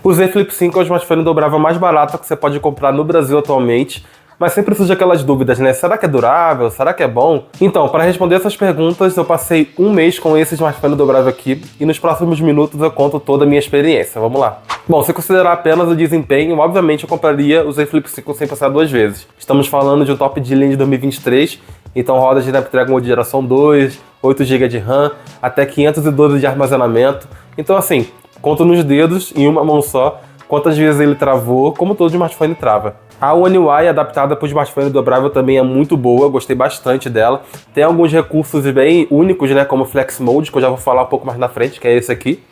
O Z Flip 5 é o smartphone dobrável mais barato que você pode comprar no Brasil atualmente, mas sempre surge aquelas dúvidas, né? Será que é durável? Será que é bom? Então, para responder essas perguntas, eu passei um mês com esse smartphone dobrável aqui e nos próximos minutos eu conto toda a minha experiência. Vamos lá. Bom, se considerar apenas o desempenho, obviamente eu compraria o Z Flip 5 sem pensar duas vezes. Estamos falando de um top de linha de 2023, então roda de Snapdragon de geração 2, 8 GB de RAM, até 512 de armazenamento. Então assim, conto nos dedos, em uma mão só, quantas vezes ele travou, como todo smartphone trava. A One UI adaptada para o smartphone dobrável também é muito boa, gostei bastante dela. Tem alguns recursos bem únicos, né, como Flex Mode, que eu já vou falar um pouco mais na frente, que é esse aqui.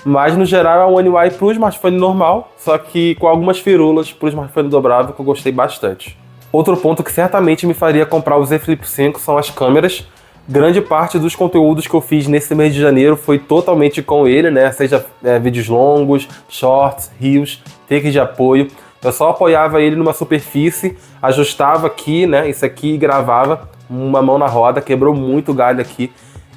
Mas no geral é a One UI para o smartphone normal, só que com algumas firulas para o smartphone dobrável que eu gostei bastante. Outro ponto que certamente me faria comprar o Z Flip 5 são as câmeras. Grande parte dos conteúdos que eu fiz nesse mês de janeiro foi totalmente com ele, né? Seja vídeos longos, shorts, reels, takes de apoio. Eu só apoiava ele numa superfície, ajustava aqui, né? Isso aqui e gravava uma mão na roda, quebrou muito galho aqui.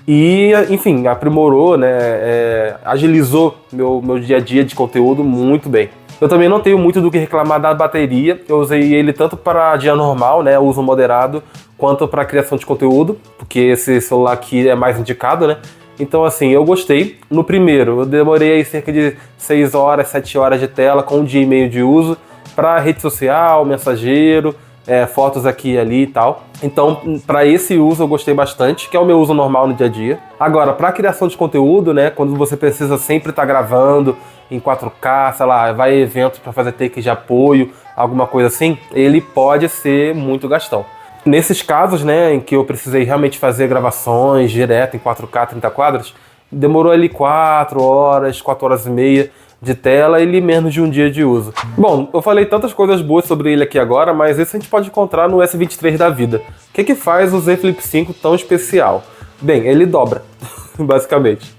E, enfim, aprimorou, né? Agilizou meu dia a dia de conteúdo muito bem. Eu também não tenho muito do que reclamar da bateria. Eu usei ele tanto para dia normal, né? Uso moderado, quanto para criação de conteúdo, porque esse celular aqui é mais indicado, né? Então, assim, eu gostei. No primeiro, eu demorei aí cerca de 6 horas, 7 horas de tela, com 1 dia e meio de uso, para rede social, mensageiro, fotos aqui e ali e tal. Então, para esse uso eu gostei bastante, que é o meu uso normal no dia a dia. Agora, para criação de conteúdo, né, quando você precisa sempre estar gravando em 4K, sei lá, vai a eventos para fazer takes de apoio, alguma coisa assim, ele pode ser muito gastão. Nesses casos, né, em que eu precisei realmente fazer gravações direto em 4K, 30 quadros, demorou ali 4 horas, 4 horas e meia de tela e menos de um dia de uso. Bom, eu falei tantas coisas boas sobre ele aqui agora, mas isso a gente pode encontrar no S23 da vida. O que faz o Z Flip 5 tão especial? Bem, ele dobra, basicamente.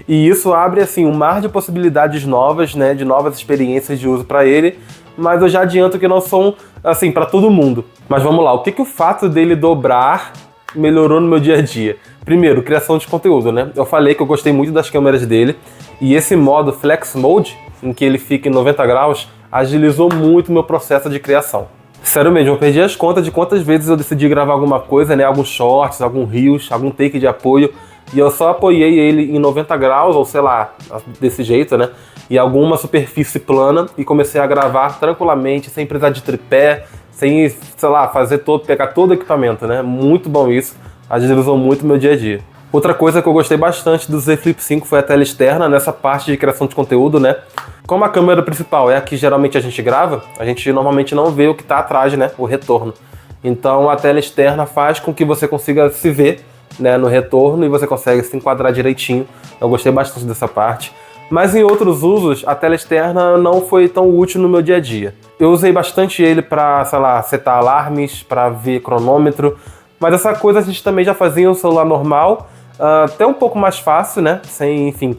E isso abre, assim, um mar de possibilidades novas, né, de novas experiências de uso para ele, mas eu já adianto que não são, assim, para todo mundo. Mas vamos lá, o que o fato dele dobrar melhorou no meu dia a dia? Primeiro, criação de conteúdo, né? Eu falei que eu gostei muito das câmeras dele, e esse modo Flex Mode, em que ele fica em 90 graus, agilizou muito o meu processo de criação. Sério mesmo, eu perdi as contas de quantas vezes eu decidi gravar alguma coisa, né? Alguns shorts, algum reels, algum take de apoio, e eu só apoiei ele em 90 graus, ou sei lá, desse jeito, né? E alguma superfície plana, e comecei a gravar tranquilamente, sem precisar de tripé, sem, sei lá, pegar todo o equipamento, né? Muito bom isso, agilizou muito o meu dia a dia. Outra coisa que eu gostei bastante do Z Flip 5 foi a tela externa, nessa parte de criação de conteúdo, né? Como a câmera principal é a que geralmente a gente grava, a gente normalmente não vê o que está atrás, né? O retorno. Então a tela externa faz com que você consiga se ver, né, no retorno, e você consegue se enquadrar direitinho. Eu gostei bastante dessa parte. Mas em outros usos, a tela externa não foi tão útil no meu dia a dia. Eu usei bastante ele para, sei lá, setar alarmes, para ver cronômetro, mas essa coisa a gente também já fazia no celular normal, até um pouco mais fácil, né? Sem, enfim,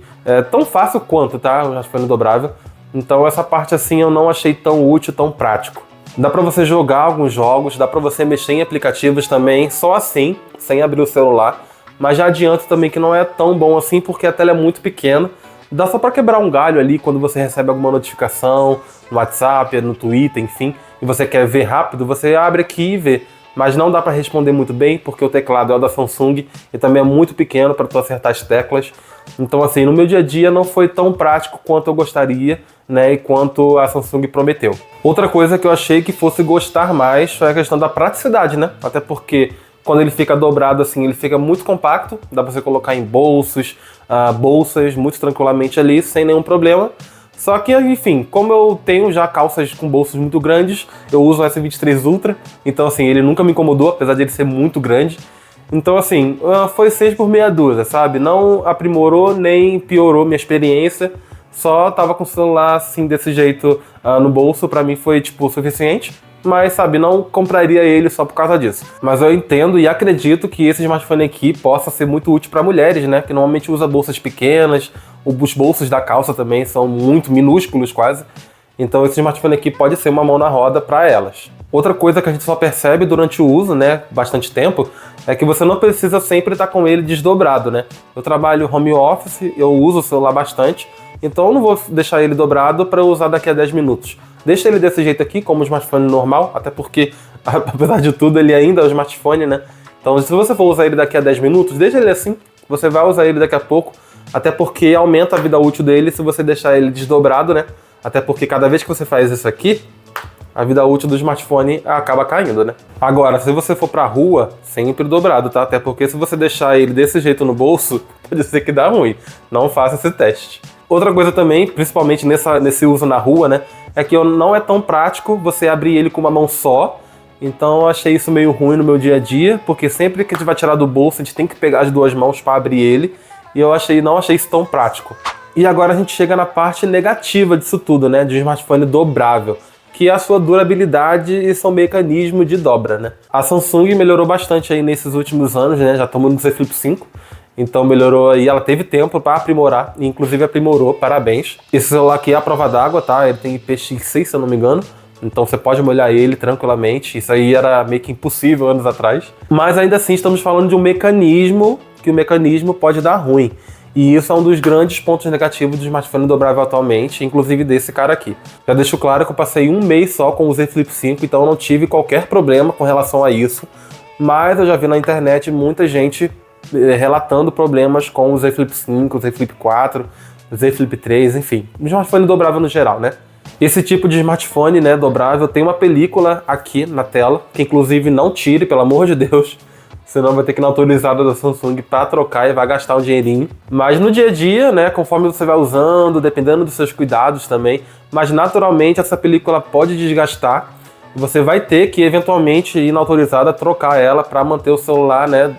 tão fácil quanto, tá? O smartphone dobrável. Então essa parte assim eu não achei tão útil, tão prático. Dá pra você jogar alguns jogos, dá pra você mexer em aplicativos também, só assim, sem abrir o celular. Mas já adianto também que não é tão bom assim, porque a tela é muito pequena. Dá só pra quebrar um galho ali quando você recebe alguma notificação no WhatsApp, no Twitter, enfim, e você quer ver rápido, você abre aqui e vê. Mas não dá para responder muito bem, porque o teclado é o da Samsung e também é muito pequeno para tu acertar as teclas. Então, assim, no meu dia a dia não foi tão prático quanto eu gostaria, né, e quanto a Samsung prometeu. Outra coisa que eu achei que fosse gostar mais foi a questão da praticidade, né? Até porque quando ele fica dobrado assim, ele fica muito compacto, dá para você colocar em bolsos, bolsas muito tranquilamente ali, sem nenhum problema. Só que, enfim, como eu tenho já calças com bolsos muito grandes, eu uso o S23 Ultra, então assim, ele nunca me incomodou, apesar de ele ser muito grande. Então assim, foi 6 por meia dúzia, sabe? Não aprimorou nem piorou minha experiência, só tava com o celular assim, desse jeito no bolso, pra mim foi tipo suficiente. Mas, sabe, não compraria ele só por causa disso. Mas eu entendo e acredito que esse smartphone aqui possa ser muito útil para mulheres, né? Que normalmente usa bolsas pequenas, os bolsos da calça também são muito minúsculos quase. Então esse smartphone aqui pode ser uma mão na roda para elas. Outra coisa que a gente só percebe durante o uso, né, bastante tempo, é que você não precisa sempre estar com ele desdobrado, né? Eu trabalho home office, eu uso o celular bastante, Então eu não vou deixar ele dobrado para usar daqui a 10 minutos. Deixa ele desse jeito aqui, como o smartphone normal, até porque, apesar de tudo, ele ainda é um smartphone, né? Então se você for usar ele daqui a 10 minutos, deixa ele assim, você vai usar ele daqui a pouco, até porque aumenta a vida útil dele se você deixar ele desdobrado, né? Até porque cada vez que você faz isso aqui, a vida útil do smartphone acaba caindo, né? Agora, se você for pra rua, sempre dobrado, tá? Até porque se você deixar ele desse jeito no bolso, pode ser que dá ruim. Não faça esse teste. Outra coisa também, principalmente nesse uso na rua, né? É que não é tão prático você abrir ele com uma mão só. Então eu achei isso meio ruim no meu dia a dia, porque sempre que a gente vai tirar do bolso, a gente tem que pegar as duas mãos para abrir ele. E eu não achei isso tão prático. E agora a gente chega na parte negativa disso tudo, né? De um smartphone dobrável, que é a sua durabilidade e seu mecanismo de dobra, né? A Samsung melhorou bastante aí nesses últimos anos, né? Já estamos no Z Flip 5, então melhorou aí, ela teve tempo para aprimorar, e inclusive aprimorou, parabéns. Esse celular aqui é a prova d'água, tá? Ele tem IPX6, se eu não me engano, então você pode molhar ele tranquilamente, isso aí era meio que impossível anos atrás. Mas ainda assim estamos falando de um mecanismo, que o mecanismo pode dar ruim. E isso é um dos grandes pontos negativos do smartphone dobrável atualmente, inclusive desse cara aqui. Já deixo claro que eu passei um mês só com o Z Flip 5, então eu não tive qualquer problema com relação a isso. Mas eu já vi na internet muita gente relatando problemas com o Z Flip 5, o Z Flip 4, o Z Flip 3, enfim. O smartphone dobrável no geral, né? Esse tipo de smartphone, né, dobrável, tem uma película aqui na tela, que inclusive não tire, pelo amor de Deus. Senão vai ter que ir na autorizada da Samsung para trocar e vai gastar um dinheirinho. Mas no dia a dia, né, conforme você vai usando, dependendo dos seus cuidados também, mas naturalmente essa película pode desgastar. Você vai ter que eventualmente ir na autorizada trocar ela para manter o celular, né,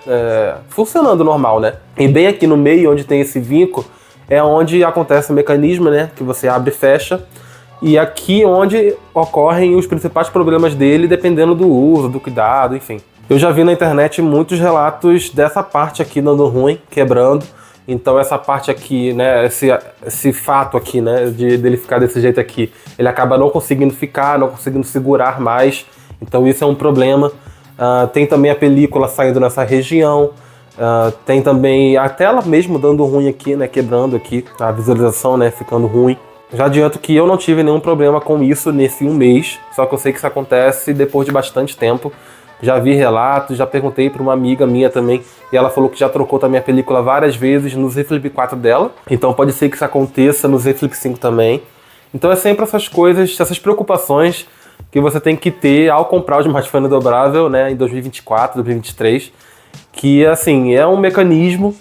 funcionando normal, né? E bem aqui no meio, onde tem esse vinco, é onde acontece o mecanismo, né, que você abre e fecha. E aqui onde ocorrem os principais problemas dele, dependendo do uso, do cuidado, enfim. Eu já vi na internet muitos relatos dessa parte aqui dando ruim, quebrando. Então essa parte aqui, né, esse fato aqui, né, dele ficar desse jeito aqui, ele acaba não conseguindo ficar, não conseguindo segurar mais. Então isso é um problema. Tem também a película saindo nessa região. Tem também a tela mesmo dando ruim aqui, né, quebrando aqui, a visualização, né, ficando ruim. Já adianto que eu não tive nenhum problema com isso nesse um mês, só que eu sei que isso acontece depois de bastante tempo. Já vi relatos, já perguntei para uma amiga minha também, e ela falou que já trocou também a película várias vezes no Z Flip 4 dela. Então pode ser que isso aconteça no Z Flip 5 também. Então é sempre essas coisas, essas preocupações que você tem que ter ao comprar o smartphone dobrável, né, em 2024, 2023. Que, assim, é um mecanismo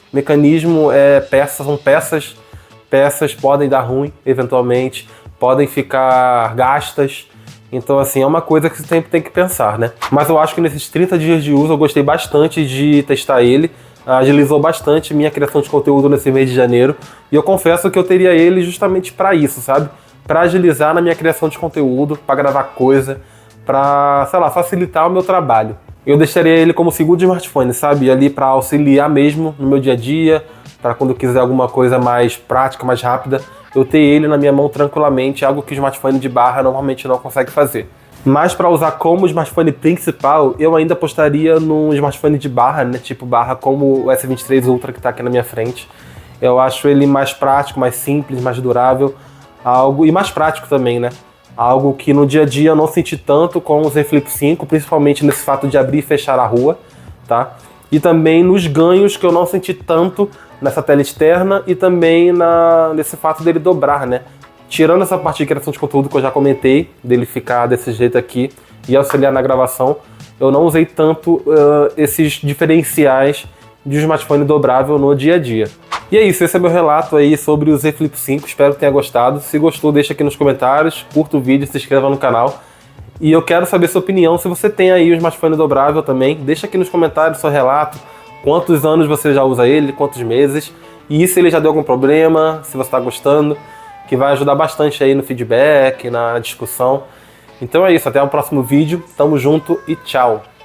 são peças podem dar ruim, eventualmente, podem ficar gastas. Então, assim, é uma coisa que você sempre tem que pensar, né? Mas eu acho que nesses 30 dias de uso eu gostei bastante de testar ele. Agilizou bastante minha criação de conteúdo nesse mês de janeiro. E eu confesso que eu teria ele justamente para isso, sabe? Para agilizar na minha criação de conteúdo, para gravar coisa, para, sei lá, facilitar o meu trabalho. Eu deixaria ele como segundo smartphone, sabe? Ali para auxiliar mesmo no meu dia a dia, para quando eu quiser alguma coisa mais prática, mais rápida, eu ter ele na minha mão tranquilamente, algo que o smartphone de barra normalmente não consegue fazer. Mas para usar como smartphone principal, eu ainda apostaria num smartphone de barra, né, tipo barra como o S23 Ultra que está aqui na minha frente. Eu acho ele mais prático, mais simples, mais durável, e mais prático também, né? Algo que no dia a dia eu não senti tanto com o Z Flip 5, principalmente nesse fato de abrir e fechar a rua, tá? E também nos ganhos que eu não senti tanto nessa tela externa e também nesse fato dele dobrar, né? Tirando essa parte de criação de conteúdo que eu já comentei, dele ficar desse jeito aqui e auxiliar na gravação, eu não usei tanto esses diferenciais de um smartphone dobrável no dia a dia. E é isso, esse é meu relato aí sobre o Z Flip 5, espero que tenha gostado. Se gostou, deixa aqui nos comentários, curta o vídeo, se inscreva no canal. E eu quero saber sua opinião, se você tem aí o smartphone dobrável também, deixa aqui nos comentários seu relato, quantos anos você já usa ele, quantos meses, e se ele já deu algum problema, se você está gostando, que vai ajudar bastante aí no feedback, na discussão. Então é isso, até o próximo vídeo, tamo junto e tchau!